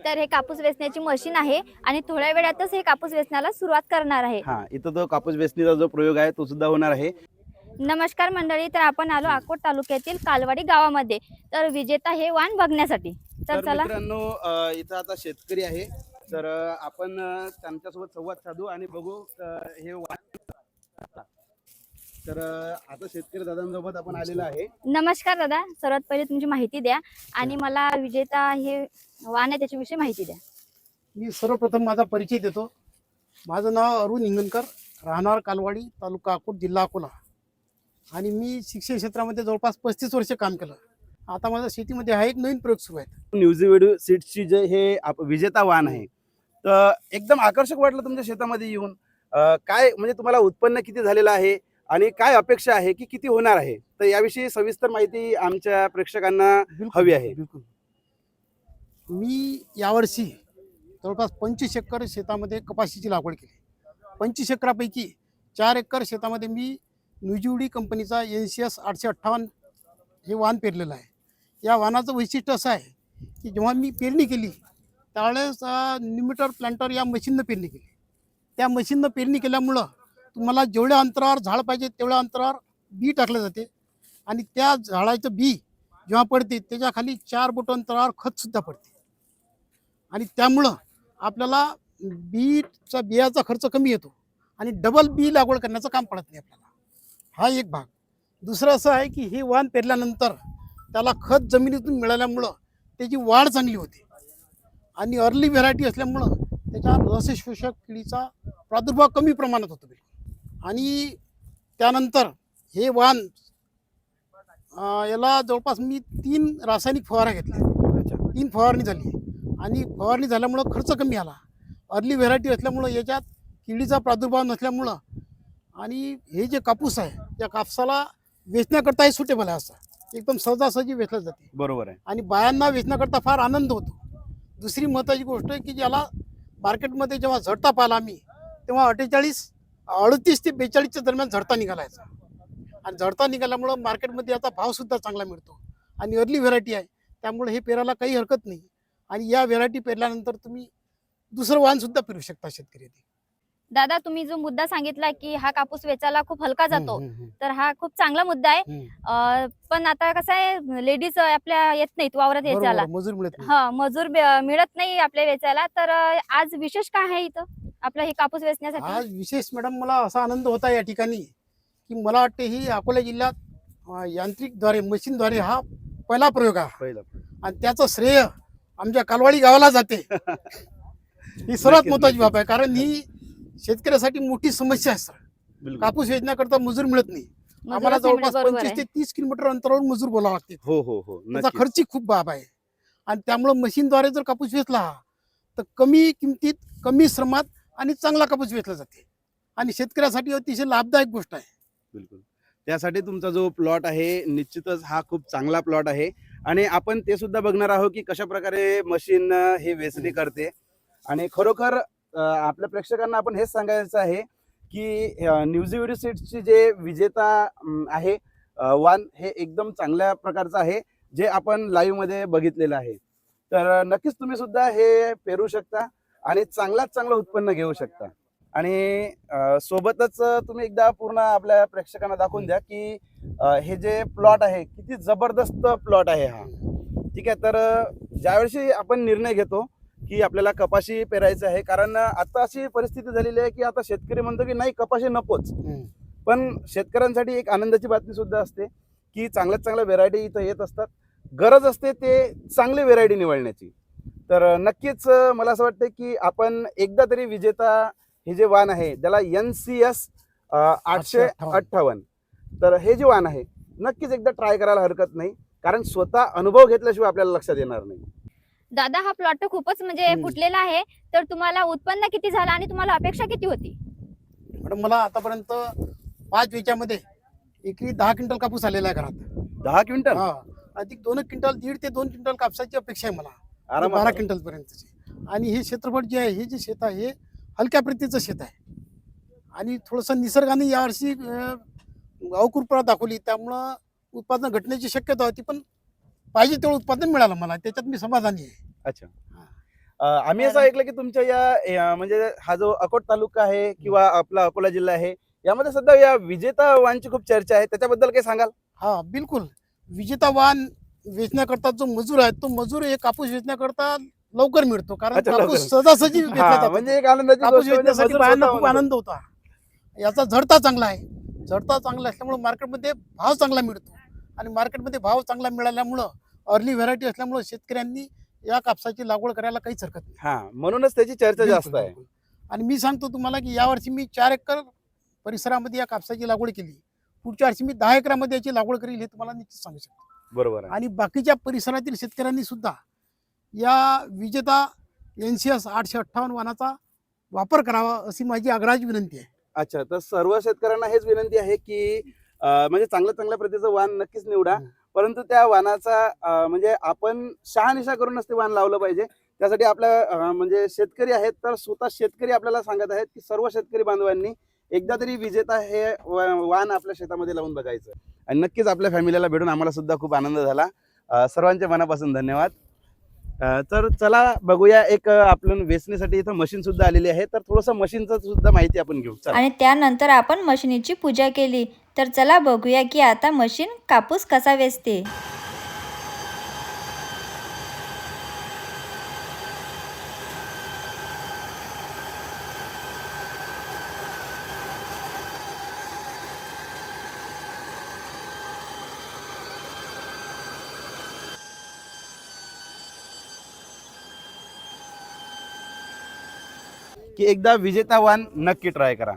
तर हे कापूस वेचण्याची मशीन आहे आणि थोड्या वेळातच हे कापूस वेचण्याला सुरुवात करणार आहे. हा, इथं तो कापूस वेचणीचा जो प्रयोग आहे तो सुद्धा होणार आहे. नमस्कार मंडळी, तर आपण आलो अकोट तालुक्यातील कालवाडी गावामध्ये तर विजेता हे वाण बघण्यासाठी. तर तर चला. मित्रांनो, इथं आता शेतकरी आहे, तर आपण त्यांच्यासोबत संवाद साधू आणि बघू हे तर आता शेतकरी दादांसोबत आपण आलेलो आहे. नमस्कार दादा, सर्वात पहिले तुमची माहिती द्या आणि मला विजेता हे वाण आहे त्याच्याविषयी माहिती द्या. मी सर्वप्रथम माझा परिचय देतो. माझं नाव अरुण हिंगणकर, राहणार कालवाडी, तालुका अकोट, जिल्हा अकोला. आणि मी शिक्षण क्षेत्रामध्ये जवळपास 35 वर्ष काम केलं. आता माझा शेतीमध्ये हा एक नवीन प्रयोग सुरू आहे. न्यूझीवेडू सीड्सची जे हे विजेता वाण आहे, तर एकदम आकर्षक वाटलं तुमच्या शेतामध्ये येऊन. काय म्हणजे तुम्हाला उत्पन्न किती झालेलं आहे आणि काय अपेक्षा आहे की किती होणार आहे, तर याविषयी सविस्तर माहिती आमच्या प्रेक्षकांना हवी आहे. बिलकुल. मी यावर्षी जवळपास 25 एकर शेतामध्ये कपाशीची लागवड केली. 25 एकरापैकी 4 एकर शेतामध्ये मी न्यूजीवेडी कंपनीचा NCS 858 हे वाण पेरलेलं आहे. या वाणाचं वैशिष्ट्य असं आहे की जेव्हा मी पेरणी केली त्यावेळेस निमिटर प्लांटर या मशीननं पेरणी केली. त्या मशीननं पेरणी केल्यामुळं तुम्हाला जेवढ्या अंतरावर झाड पाहिजे तेवढ्या अंतरावर बी टाकलं जाते आणि त्या झाडाचं बी जेव्हा पडते त्याच्या खाली 4 बोट अंतरावर खतसुद्धा पडते. आणि त्यामुळं आपल्याला बियाचा खर्च कमी येतो आणि डबल बी लागवड करण्याचं काम पडत नाही आपल्याला. हा एक भाग. दुसरं असं आहे की हे वाण पेरल्यानंतर त्याला खत जमिनीतून मिळाल्यामुळं त्याची वाढ चांगली होते आणि अर्ली व्हेरायटी असल्यामुळं त्याच्या रसशोषक किडीचा प्रादुर्भाव कमी प्रमाणात होतो. आणि त्यानंतर हे वाण याला जवळपास मी 3 रासायनिक फवारा घेतल्या. 3 फवारणी झाली आणि फवारणी झाल्यामुळं खर्च कमी आला. अर्ली व्हेरायटी असल्यामुळं याच्यात किडीचा प्रादुर्भाव नसल्यामुळं आणि हे जे कापूस आहे त्या कापसाला वेचण्याकरता हे सुटेबल आहे. असं एकदम सहजासहजी वेचलं जाते. बरोबर आहे. आणि बायांना वेचण्याकरता फार आनंद होतो. दुसरी महत्त्वाची गोष्ट आहे की ज्याला मार्केटमध्ये जेव्हा झडता पाहिला आम्ही तेव्हा 38 ते 42च्या दरम्यान झडता निघालायचा. आणि झडता निघाल्यामुळं मार्केटमध्ये याचा भावसुद्धा चांगला मिळतो आणि अर्ली व्हेरायटी आहे त्यामुळे हे पेरायला काही हरकत नाही. आणि या व्हेरायटी पेरल्यानंतर तुम्ही दुसरं वाणसुद्धा पेरू शकता शेतकरी. दादा, तुम्ही जो मुद्दा सांगितला की हा कापूस वेचायला खूप हलका जातो, तर हा खूप चांगला मुद्दा आहे. पण आता कसं आहे, लेडीज आपल्या येत नाहीत वावरात वेचायला. मजूर मिळत नाही. हा, मजूर मिळत नाही आपल्या वेचायला. तर आज विशेष काय आहे इथं आपलं हे कापूस वेचण्यासाठी? आज विशेष मॅडम मला असा आनंद होता या ठिकाणी की मला वाटते ही अकोला जिल्ह्यात यांत्रिकद्वारे मशीनद्वारे हा पहिला प्रयोग आहे पहिला आणि त्याचं श्रेय आमच्या कालवाडी गावाला जाते. ही सर्वात महत्वाची बाब आहे कारण ही शेतकऱ्यासाठी मोठी समस्या आहे. सर, कापूस वेचण्याकरता मजूर मिळत नाही. आम्हाला जवळपास 25 ते 30 किलोमीटर अंतरावर मजूर बोलावं लागते. हो हो हो, त्याचा खर्च खूप बाब आहे आणि त्यामुळं मशीनद्वारे जर कापूस वेचला तर कमी किमतीत कमी श्रमात आणि चांगला कापूस वेचला जाते आणि शेतकऱ्यासाठी अतिशय लाभदायक गोष्ट आहे. बिलकुल. त्यासाठी तुमचा जो प्लॉट आहे निश्चितच हा खूप चांगला प्लॉट आहे आणि आपण ते सुद्धा बघणार आहोत की कशा प्रकारे मशीन हे वेचणी करते. आणि खरोखर आपल्या प्रेक्षकांना आपण हेच सांगायचं आहे की न्यूझीवेडू सीड्सची जे विजेता आहे वाण हे एकदम चांगल्या प्रकारचं आहे जे आपण लाईव्ह मध्ये बघितलेलं आहे. तर नक्कीच तुम्ही सुद्धा हे पेरू शकता आणि चांगल्यात चांगलं उत्पन्न घेऊ शकता. आणि सोबतच तुम्ही एकदा पूर्ण आपल्या प्रेक्षकांना दाखवून द्या की हे जे प्लॉट आहे किती जबरदस्त प्लॉट आहे हा. ठीक आहे. तर ज्यावेळी आपण निर्णय घेतो की आपल्याला कपाशी पेरायचं आहे, कारण आता अशी परिस्थिती झालेली आहे की आता शेतकरी म्हणतो की नाही कपाशी नकोच, पण शेतकऱ्यांसाठी एक आनंदाची बातमी सुद्धा असते की चांगल्यात चांगल्या व्हेरायटी इथं येत असतात. गरज असते ते चांगली व्हेरायटी निवडण्याची. तर नक्कीच मला असं वाटतं की आपण एकदा तरी विजेता हे जे वाण आहे त्याला NCS 858, तर हे जे वाण आहे नक्कीच एकदा ट्राय करायला हरकत नाही, कारण स्वतः अनुभव घेतल्याशिवाय आपल्याला लक्षात येणार नाही. दादा, हा प्लॉट तर खूपच म्हणजे फुटलेला आहे. तर तुम्हाला उत्पन्न किती झालं आणि तुम्हाला अपेक्षा किती होती? मॅडम, मला आतापर्यंत 5 वेच्यामध्ये एकरी 10 क्विंटल कापूस आलेला आहे घरात. 10 क्विंटल? हा, अधिक 2 क्विंटल, 1.5 ते 2 क्विंटल कापसाची अपेक्षा आहे मला. आरामात. 12 क्विंटल पर्यंतची. आणि हे क्षेत्रफळ जे आहे, हे जे शेत आहे हे हलक्या प्रतीचं शेत आहे आणि थोडंसं निसर्गाने यावर्षी अवकृपा दाखवली त्यामुळं उत्पादन घटण्याची शक्यता होती, पण पाहिजे तेवढं उत्पादन मिळालं मला. त्याच्यात मी समाधानी आहे. अच्छा. आम्ही असं ऐकलं की तुमच्या म्हणजे हा जो अकोट तालुका आहे किंवा आपला अकोला जिल्हा आहे यामध्ये सध्या या विजेता वाहनची खूप चर्चा आहे, त्याच्याबद्दल काही सांगाल? हा बिलकुल. विजेता वाहन वेचण्याकरता जो मजूर आहे तो मजूर हे कापूस वेचण्याकरता लवकर मिळतो, कारण अच्छा, कापूस लवकर. सहजासहजी वेचला हा, जातो. म्हणजे एक आनंदाची कापूस गोष्ट म्हणजे वेचण्यासाठी मजूर बायांना स्वतः खूप म्हणतो. आनंद होता. याचा झडता चांगला आहे. झडता चांगला असल्यामुळे मार्केटमध्ये भाव चांगला मिळतो, आणि मार्केटमध्ये भाव चांगला मिळाल्यामुळं अर्ली व्हरायटी असल्यामुळं शेतकऱ्यांनी या कापसाची लागवड करायला काहीच हरकत नाही. हा, म्हणूनच त्याची चर्चा जास्त बिलकुल, आहे. बिलकुल. आणि मी सांगतो तुम्हाला की यावर्षी मी 4 एकर परिसरामध्ये या कापसाची लागवड केली. पुढच्या वर्षी मी 10 एकरामध्ये याची लागवड करेल, हे तुम्हाला निश्चित सांगू शकतो. बरोबर आहे. आणि बाकीच्या परिसरातील शेतकऱ्यांनी सुद्धा या विजेता NCS 858 वाहनाचा वापर करावा अशी माझी आग्रहाची विनंती आहे. अच्छा, तर सर्व शेतकऱ्यांना हेच विनंती आहे की म्हणजे चांगल्या चांगल्या प्रतीचं वाण नक्कीच निवडा, परंतु त्या वाणाचा म्हणजे आपण शहानिशा करूनच ते वाण लावलं पाहिजे. त्यासाठी आपल्या म्हणजे शेतकरी आहेत तर स्वतः शेतकरी आपल्याला सांगत आहेत की सर्व शेतकरी बांधवांनी एकदा तरी विजेता हे वाण आपल्या शेतामध्ये लावून बघायचं, आणि नक्कीच आपल्या फॅमिलीला भेटून आम्हाला सुद्धा खूप आनंद झाला. सर्वांच्या मनापासून धन्यवाद. तर चला बघूया, एक आपण वेचणीसाठी इथं मशीन सुद्धा आलेली आहे, तर थोडंसं मशीनचं सुद्धा माहिती आपण घेऊ. चला. आणि त्यानंतर आपण मशिनीची पूजा केली. तर चला बघूया की आता मशीन कापूस कसा वेचते. की एकदा विजेता वाण नक्की ट्राय करा.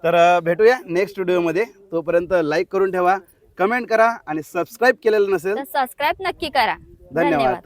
तर भेटूया नेक्स्ट व्हिडिओमध्ये. तोपर्यंत लाईक करून ठेवा, कमेंट करा, आणि सबस्क्राईब केलेलं नसेल तर सबस्क्राईब नक्की करा. धन्यवाद.